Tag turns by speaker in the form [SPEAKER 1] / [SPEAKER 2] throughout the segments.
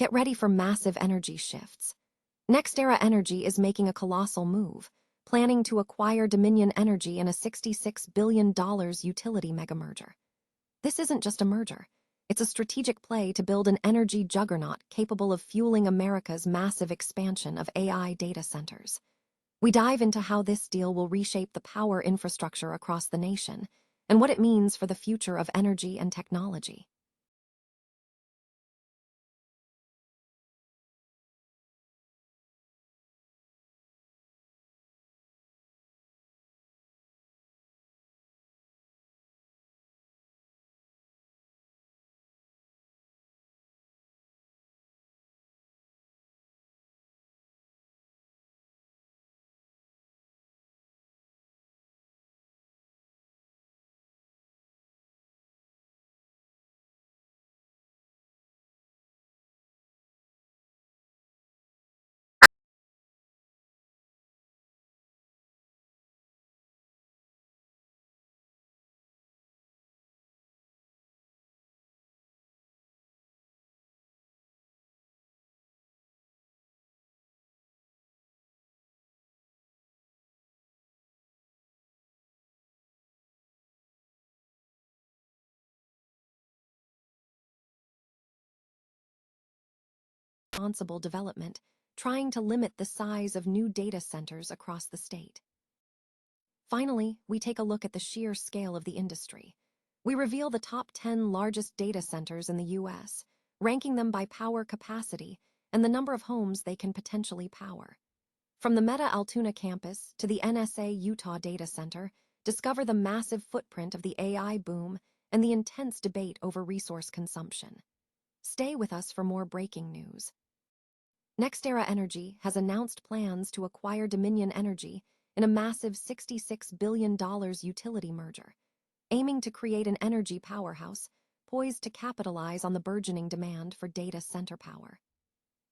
[SPEAKER 1] Get ready for massive energy shifts. NextEra Energy is making a colossal move, planning to acquire Dominion Energy in a $66 billion utility megamerger. This isn't just a merger. It's a strategic play to build an energy juggernaut capable of fueling America's massive expansion of AI data centers. We dive into how this deal will reshape the power infrastructure across the nation and what it means for the future of energy and technology. Responsible development, trying to limit the size of new data centers across the state. Finally, we take a look at the sheer scale of the industry. We reveal the top 10 largest data centers in the U.S., ranking them by power capacity and the number of homes they can potentially power. From the Meta Altoona campus to the NSA Utah data center, discover the massive footprint of the AI boom and the intense debate over resource consumption. Stay with us for more breaking news. NextEra Energy has announced plans to acquire Dominion Energy in a massive $66 billion utility merger, aiming to create an energy powerhouse poised to capitalize on the burgeoning demand for data center power.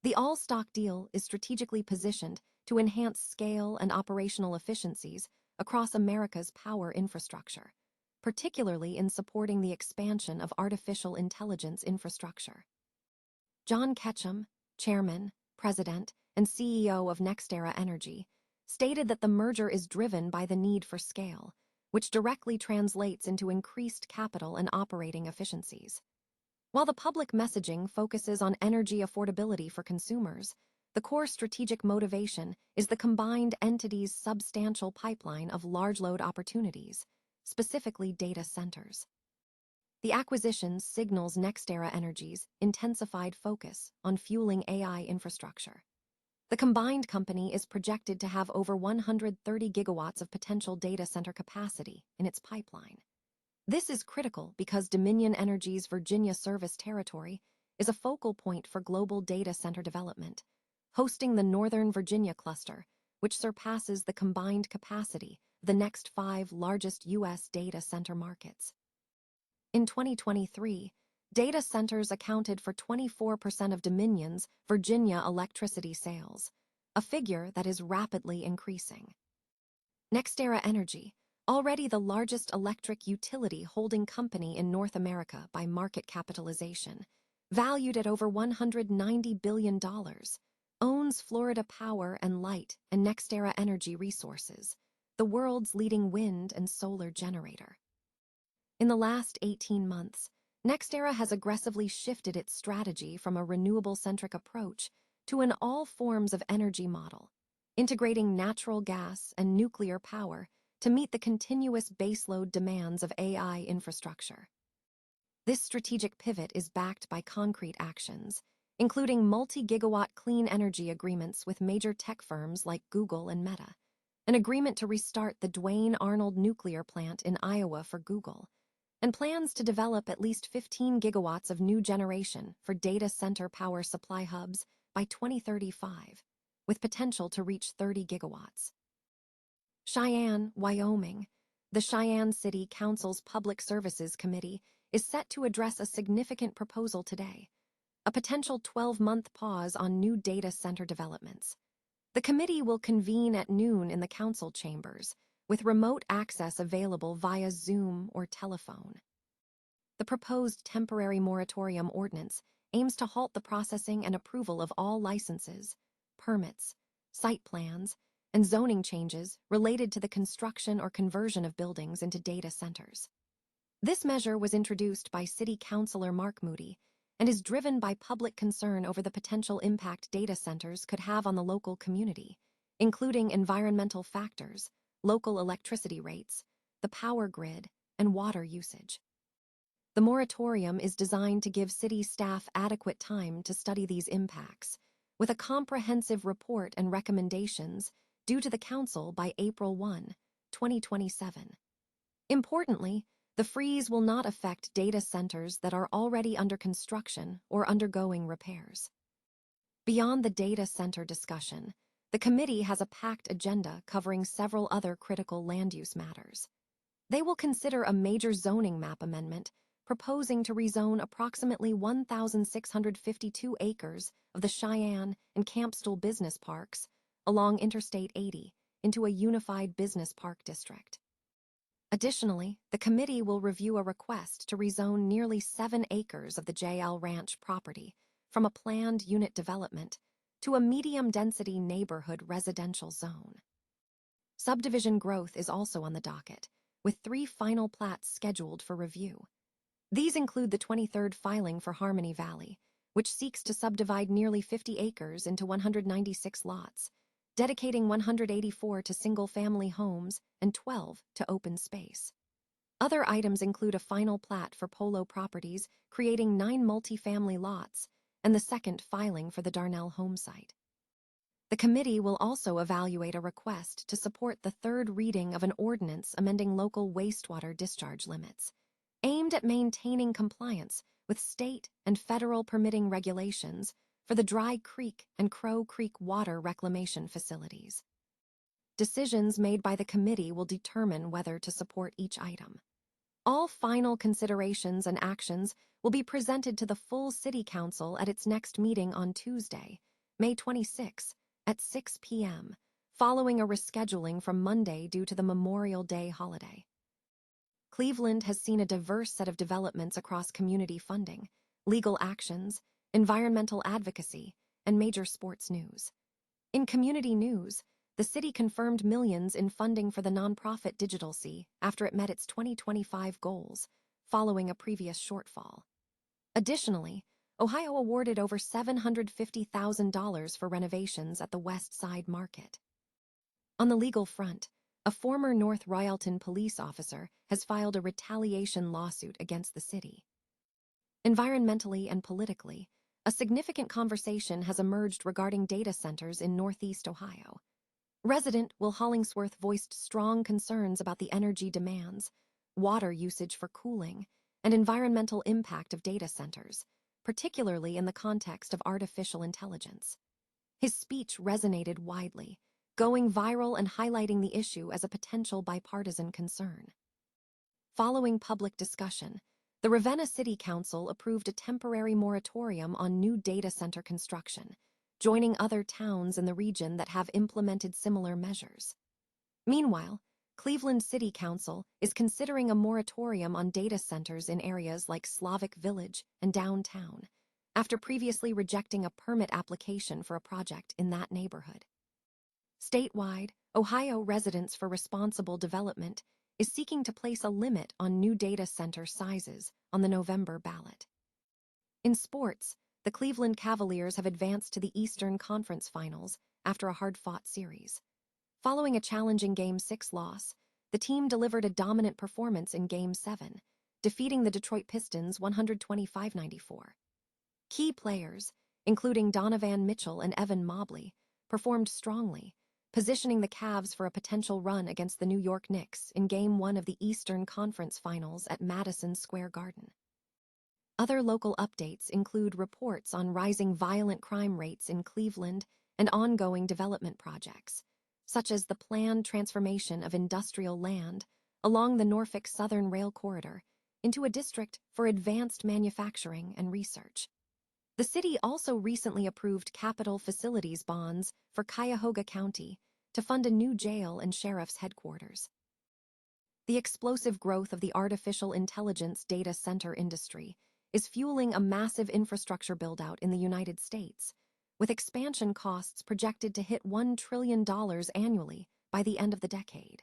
[SPEAKER 1] The all-stock deal is strategically positioned to enhance scale and operational efficiencies across America's power infrastructure, particularly in supporting the expansion of artificial intelligence infrastructure. John Ketchum, Chairman, President, and CEO of NextEra Energy, stated that the merger is driven by the need for scale, which directly translates into increased capital and operating efficiencies. While the public messaging focuses on energy affordability for consumers, the core strategic motivation is the combined entity's substantial pipeline of large load opportunities, specifically data centers. The acquisition signals NextEra Energy's intensified focus on fueling AI infrastructure. The combined company is projected to have over 130 gigawatts of potential data center capacity in its pipeline. This is critical because Dominion Energy's Virginia service territory is a focal point for global data center development, hosting the Northern Virginia cluster, which surpasses the combined capacity of the next 5 largest U.S. data center markets. In 2023, data centers accounted for 24% of Dominion's Virginia electricity sales, a figure that is rapidly increasing. NextEra Energy, already the largest electric utility holding company in North America by market capitalization, valued at over $190 billion, owns Florida Power and Light and NextEra Energy Resources, the world's leading wind and solar generator. In the last 18 months, NextEra has aggressively shifted its strategy from a renewable-centric approach to an all-forms-of energy model, integrating natural gas and nuclear power to meet the continuous baseload demands of AI infrastructure. This strategic pivot is backed by concrete actions, including multi-gigawatt clean energy agreements with major tech firms like Google and Meta, an agreement to restart the Duane Arnold nuclear plant in Iowa for Google, and plans to develop at least 15 gigawatts of new generation for data center power supply hubs by 2035, with potential to reach 30 gigawatts. Cheyenne, Wyoming. The Cheyenne City Council's Public Services Committee is set to address a significant proposal today, a potential 12-month pause on new data center developments. The committee will convene at noon in the council chambers, with remote access available via Zoom or telephone. The proposed temporary moratorium ordinance aims to halt the processing and approval of all licenses, permits, site plans, and zoning changes related to the construction or conversion of buildings into data centers. This measure was introduced by City Councilor Mark Moody and is driven by public concern over the potential impact data centers could have on the local community, including environmental factors, local electricity rates, the power grid, and water usage. The moratorium is designed to give city staff adequate time to study these impacts, with a comprehensive report and recommendations due to the Council by April 1, 2027. Importantly, the freeze will not affect data centers that are already under construction or undergoing repairs. Beyond the data center discussion, the committee has a packed agenda covering several other critical land use matters. They will consider a major zoning map amendment proposing to rezone approximately 1,652 acres of the Cheyenne and Campbell business parks along Interstate 80 into a unified business park district. Additionally, the committee will review a request to rezone nearly 7 acres of the JL Ranch property from a planned unit development to a medium-density neighborhood residential zone. Subdivision growth is also on the docket, with 3 final plats scheduled for review. These include the 23rd filing for Harmony Valley, which seeks to subdivide nearly 50 acres into 196 lots, dedicating 184 to single-family homes and 12 to open space. Other items include a final plat for Polo Properties, creating 9 multifamily lots, and the second filing for the Darnell home site. The committee will also evaluate a request to support the third reading of an ordinance amending local wastewater discharge limits, aimed at maintaining compliance with state and federal permitting regulations for the Dry Creek and Crow Creek water reclamation facilities. Decisions made by the committee will determine whether to support each item. All final considerations and actions will be presented to the full City Council at its next meeting on Tuesday, May 26, at 6 p.m., following a rescheduling from Monday due to the Memorial Day holiday. Cleveland has seen a diverse set of developments across community funding, legal actions, environmental advocacy, and major sports news. In community news, the city confirmed millions in funding for the nonprofit Digital Sea after it met its 2025 goals, following a previous shortfall. Additionally, Ohio awarded over $750,000 for renovations at the West Side Market. On the legal front, a former North Royalton police officer has filed a retaliation lawsuit against the city. Environmentally and politically, a significant conversation has emerged regarding data centers in Northeast Ohio. Resident Will Hollingsworth voiced strong concerns about the energy demands, water usage for cooling, and environmental impact of data centers, particularly in the context of artificial intelligence. His speech resonated widely, going viral and highlighting the issue as a potential bipartisan concern. Following public discussion, the Ravenna City Council approved a temporary moratorium on new data center construction, joining other towns in the region that have implemented similar measures. Meanwhile, Cleveland City Council is considering a moratorium on data centers in areas like Slavic Village and downtown, after previously rejecting a permit application for a project in that neighborhood. Statewide, Ohio Residents for Responsible Development is seeking to place a limit on new data center sizes on the November ballot. In sports, the Cleveland Cavaliers have advanced to the Eastern Conference Finals after a hard-fought series. Following a challenging Game 6 loss, the team delivered a dominant performance in Game 7, defeating the Detroit Pistons 125-94. Key players, including Donovan Mitchell and Evan Mobley, performed strongly, positioning the Cavs for a potential run against the New York Knicks in Game 1 of the Eastern Conference Finals at Madison Square Garden. Other local updates include reports on rising violent crime rates in Cleveland and ongoing development projects, such as the planned transformation of industrial land along the Norfolk Southern Rail Corridor into a district for advanced manufacturing and research. The city also recently approved capital facilities bonds for Cuyahoga County to fund a new jail and sheriff's headquarters. The explosive growth of the artificial intelligence data center industry is fueling a massive infrastructure build-out in the United States, with expansion costs projected to hit $1 trillion annually by the end of the decade.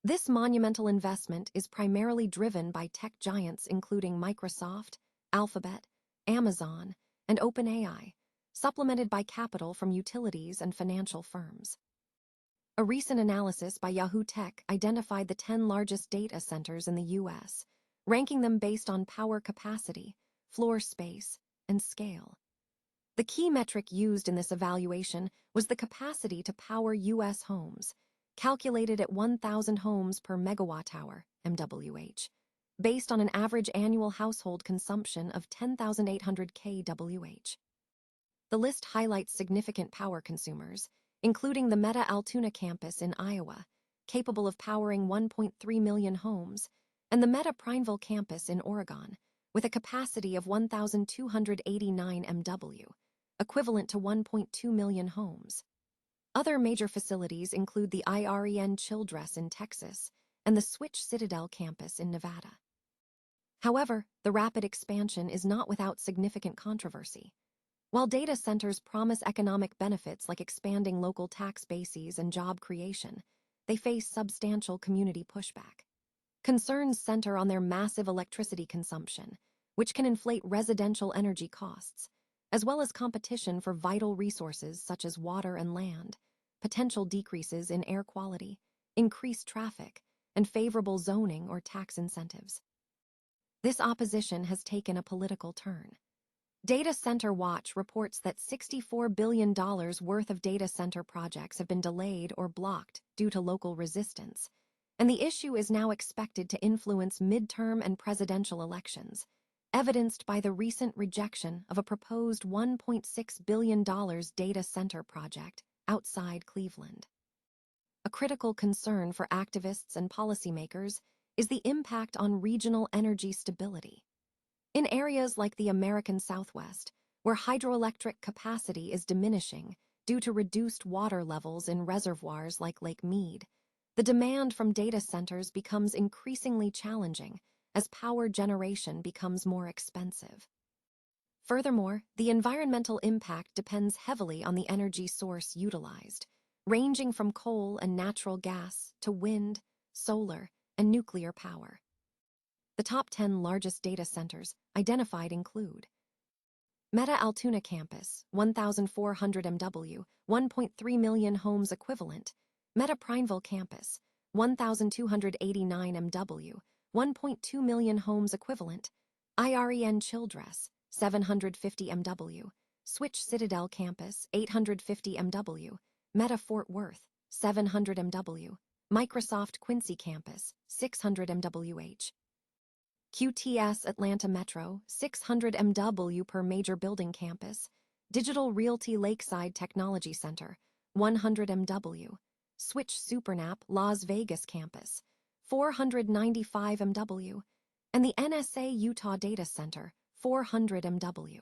[SPEAKER 1] This monumental investment is primarily driven by tech giants including Microsoft, Alphabet, Amazon, and OpenAI, supplemented by capital from utilities and financial firms. A recent analysis by Yahoo Tech identified the 10 largest data centers in the U.S., ranking them based on power capacity, floor space, and scale. The key metric used in this evaluation was the capacity to power U.S. homes, calculated at 1,000 homes per megawatt-hour, MWH, based on an average annual household consumption of 10,800 kWh. The list highlights significant power consumers, including the Meta Altoona campus in Iowa, capable of powering 1.3 million homes, and the Meta Prineville campus in Oregon, with a capacity of 1,289 MW, equivalent to 1.2 million homes. Other major facilities include the IREN Childress in Texas and the Switch Citadel campus in Nevada. However, the rapid expansion is not without significant controversy. While data centers promise economic benefits like expanding local tax bases and job creation, they face substantial community pushback. Concerns center on their massive electricity consumption, which can inflate residential energy costs, as well as competition for vital resources such as water and land, potential decreases in air quality, increased traffic, and favorable zoning or tax incentives. This opposition has taken a political turn. Data Center Watch reports that $64 billion worth of data center projects have been delayed or blocked due to local resistance, and the issue is now expected to influence midterm and presidential elections, evidenced by the recent rejection of a proposed $1.6 billion data center project outside Cleveland. A critical concern for activists and policymakers is the impact on regional energy stability. In areas like the American Southwest, where hydroelectric capacity is diminishing due to reduced water levels in reservoirs like Lake Mead, the demand from data centers becomes increasingly challenging as power generation becomes more expensive. Furthermore, the environmental impact depends heavily on the energy source utilized, ranging from coal and natural gas to wind, solar, and nuclear power. The top 10 largest data centers identified include Meta Altoona campus, 1,400 MW, 1.3 million homes equivalent. Meta Prineville campus, 1,289 MW, 1.2 million homes equivalent. IREN Childress, 750 MW. Switch Citadel campus, 850 MW. Meta Fort Worth, 700 MW. Microsoft Quincy campus, 600 MWH. QTS Atlanta Metro, 600 MW per major building campus. Digital Realty Lakeside Technology Center, 100 MW. Switch SuperNap Las Vegas campus, 495 MW. And the NSA Utah Data Center, 400 MW.